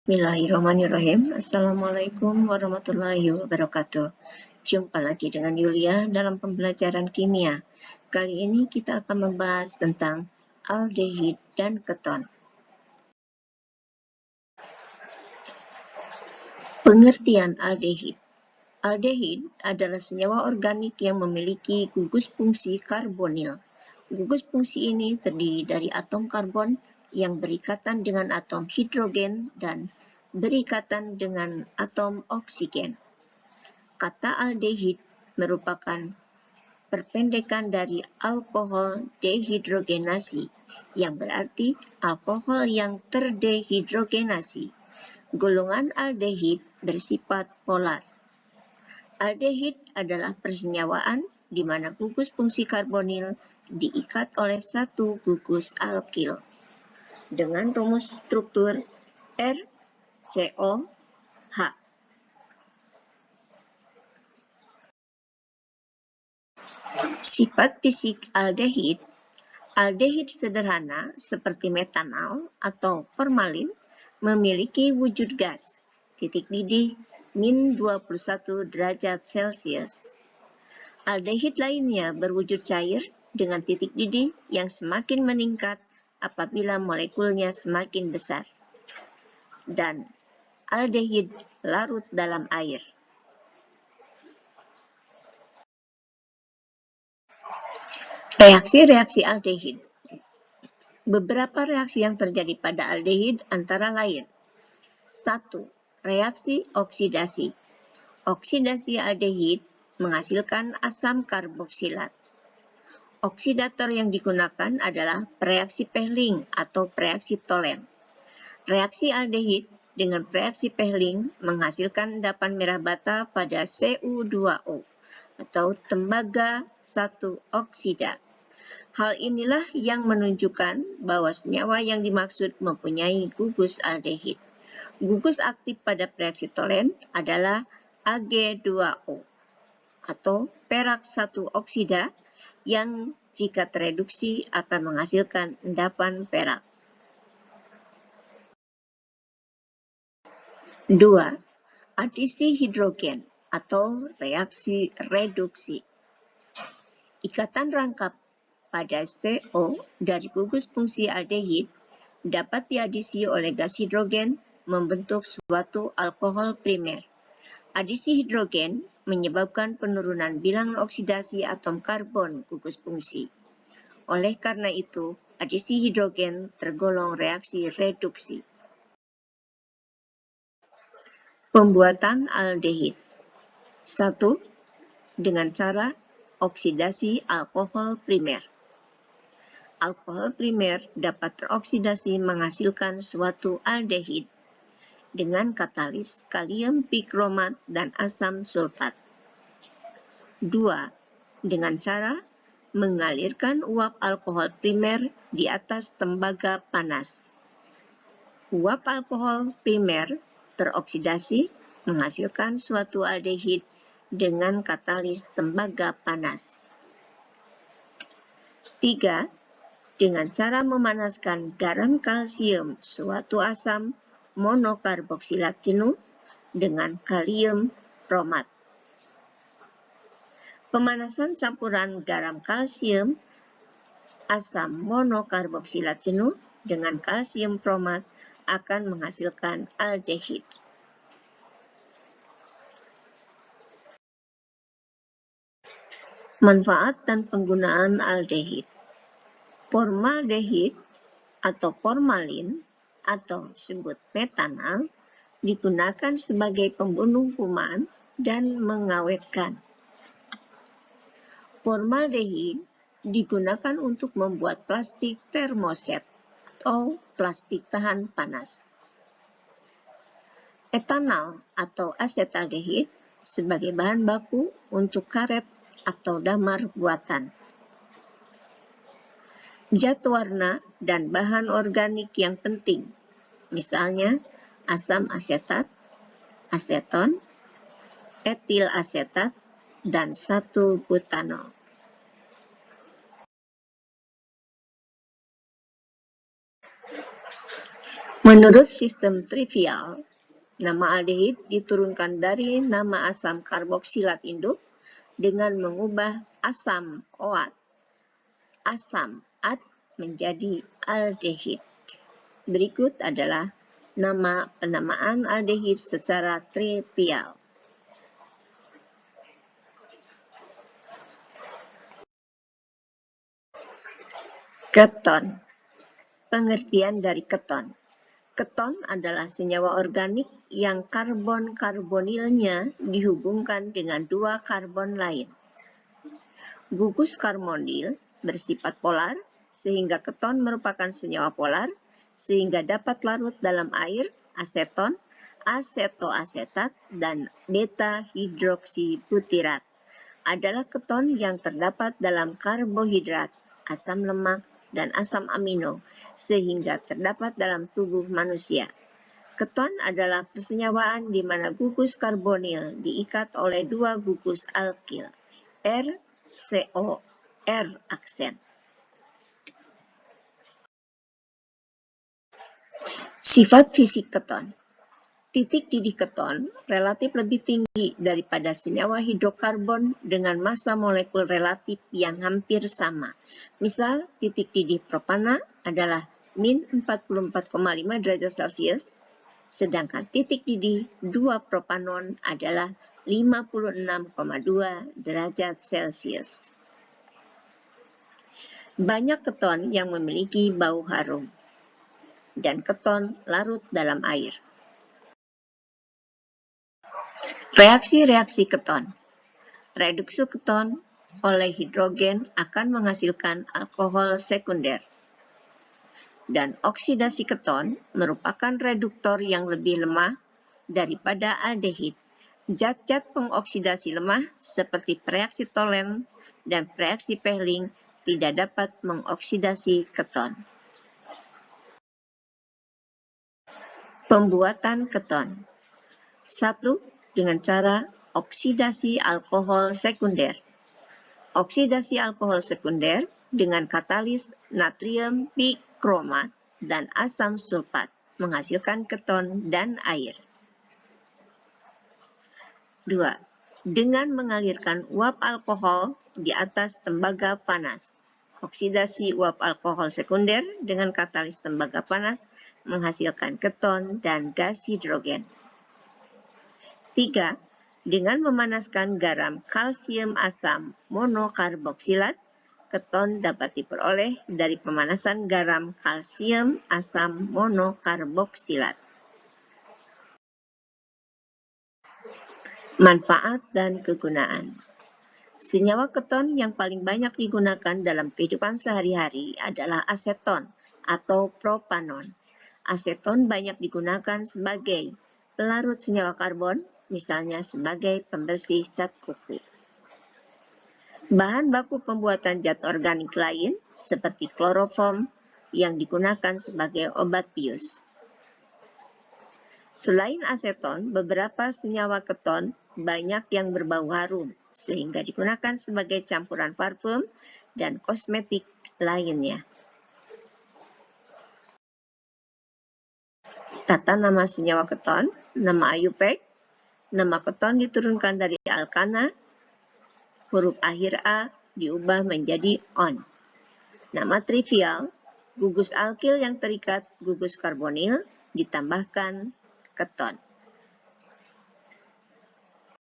Bismillahirrahmanirrahim. Assalamualaikum warahmatullahi wabarakatuh. Jumpa lagi dengan Yulia dalam pembelajaran kimia. Kali ini kita akan membahas tentang aldehid dan keton. Pengertian aldehid. Aldehid adalah senyawa organik yang memiliki gugus fungsi karbonil. Gugus fungsi ini terdiri dari atom karbon yang berikatan dengan atom hidrogen dan berikatan dengan atom oksigen. Kata aldehid merupakan perpendekan dari alkohol dehidrogenasi, yang berarti alkohol yang terdehidrogenasi. Golongan aldehid bersifat polar. Aldehid adalah persenyawaan di mana gugus fungsi karbonil diikat oleh satu gugus alkil dengan rumus struktur RCOH. Sifat fisik aldehid. Aldehid sederhana seperti metanal atau formalin memiliki wujud gas, titik didih -21 derajat Celcius. Aldehid lainnya berwujud cair dengan titik didih yang semakin meningkat apabila molekulnya semakin besar. Dan aldehid larut dalam air. Reaksi-reaksi aldehid. Beberapa reaksi yang terjadi pada aldehid antara lain: 1. Reaksi oksidasi. Oksidasi aldehid menghasilkan asam karboksilat. Oksidator yang digunakan adalah preaksi Pehling atau preaksi Tolen. Reaksi aldehid dengan preaksi Pehling menghasilkan endapan merah bata pada Cu2O atau tembaga 1 oksida. Hal inilah yang menunjukkan bahwa senyawa yang dimaksud mempunyai gugus aldehid. Gugus aktif pada preaksi Tolen adalah Ag2O atau perak 1 oksida yang jika tereduksi akan menghasilkan endapan perak. 2. Adisi hidrogen atau reaksi reduksi. Ikatan rangkap pada CO dari gugus fungsi aldehid dapat diadisi oleh gas hidrogen membentuk suatu alkohol primer. Adisi hidrogen menyebabkan penurunan bilangan oksidasi atom karbon gugus fungsi. Oleh karena itu, adisi hidrogen tergolong reaksi reduksi. Pembuatan aldehid. 1. Dengan cara oksidasi alkohol primer. Alkohol primer dapat teroksidasi menghasilkan suatu aldehid dengan katalis kalium bikromat dan asam sulfat. 2. Dengan cara mengalirkan uap alkohol primer di atas tembaga panas. Uap alkohol primer teroksidasi menghasilkan suatu aldehid dengan katalis tembaga panas. 3. Dengan cara memanaskan garam kalsium suatu asam monokarboksilat jenuh dengan kalium bromat. Pemanasan campuran garam kalsium asam monokarboksilat jenuh dengan kalsium bromat akan menghasilkan aldehid. Manfaat dan penggunaan aldehid. Formaldehid atau formalin atau disebut metanal digunakan sebagai pembunuh kuman dan mengawetkan. Formaldehid digunakan untuk membuat plastik termoset atau plastik tahan panas. Etanal atau asetaldehid sebagai bahan baku untuk karet atau damar buatan. Zat warna dan bahan organik yang penting, misalnya asam asetat, aseton, etil asetat, dan 1-butanol. Menurut sistem trivial, nama aldehid diturunkan dari nama asam karboksilat induk dengan mengubah asam OAT, asam AT menjadi aldehid. Berikut adalah nama penamaan aldehid secara trivial. Keton. Pengertian dari keton. Keton adalah senyawa organik yang karbon karbonilnya dihubungkan dengan dua karbon lain. Gugus karbonil bersifat polar, sehingga keton merupakan senyawa polar, sehingga dapat larut dalam air, aseton, asetoasetat, dan beta-hidroksibutirat. Adalah keton yang terdapat dalam karbohidrat, asam lemak, dan asam amino, sehingga terdapat dalam tubuh manusia. Keton adalah persenyawaan di mana gugus karbonil diikat oleh dua gugus alkil, RCOR aksen. Sifat fisik keton. Titik didih keton relatif lebih tinggi daripada senyawa hidrokarbon dengan massa molekul relatif yang hampir sama. Misal, titik didih propana adalah min 44,5 derajat Celcius, sedangkan titik didih 2-propanon adalah 56,2 derajat Celcius. Banyak keton yang memiliki bau harum, dan keton larut dalam air. Reaksi-reaksi keton. Reduksi keton oleh hidrogen akan menghasilkan alkohol sekunder. Dan oksidasi keton merupakan reduktor yang lebih lemah daripada aldehid. Zat-zat pengoksidasi lemah seperti pereaksi Tolen dan pereaksi Pelling tidak dapat mengoksidasi keton. Pembuatan keton. 1. Dengan cara oksidasi alkohol sekunder. Oksidasi alkohol sekunder dengan katalis natrium bikromat dan asam sulfat menghasilkan keton dan air. 2. Dengan mengalirkan uap alkohol di atas tembaga panas. Oksidasi uap alkohol sekunder dengan katalis tembaga panas menghasilkan keton dan gas hidrogen. 3. Dengan memanaskan garam kalsium asam monokarboksilat, keton dapat diperoleh dari pemanasan garam kalsium asam monokarboksilat. Manfaat dan kegunaan. Senyawa keton yang paling banyak digunakan dalam kehidupan sehari-hari adalah aseton atau propanon. Aseton banyak digunakan sebagai pelarut senyawa karbon, misalnya sebagai pembersih cat kuku. Bahan baku pembuatan zat organik lain seperti kloroform yang digunakan sebagai obat bius. Selain aseton, beberapa senyawa keton banyak yang berbau harum, sehingga digunakan sebagai campuran parfum dan kosmetik lainnya. Tata nama senyawa keton, nama IUPAC. Nama keton diturunkan dari alkana, huruf akhir A diubah menjadi on. Nama trivial, gugus alkil yang terikat gugus karbonil ditambahkan keton.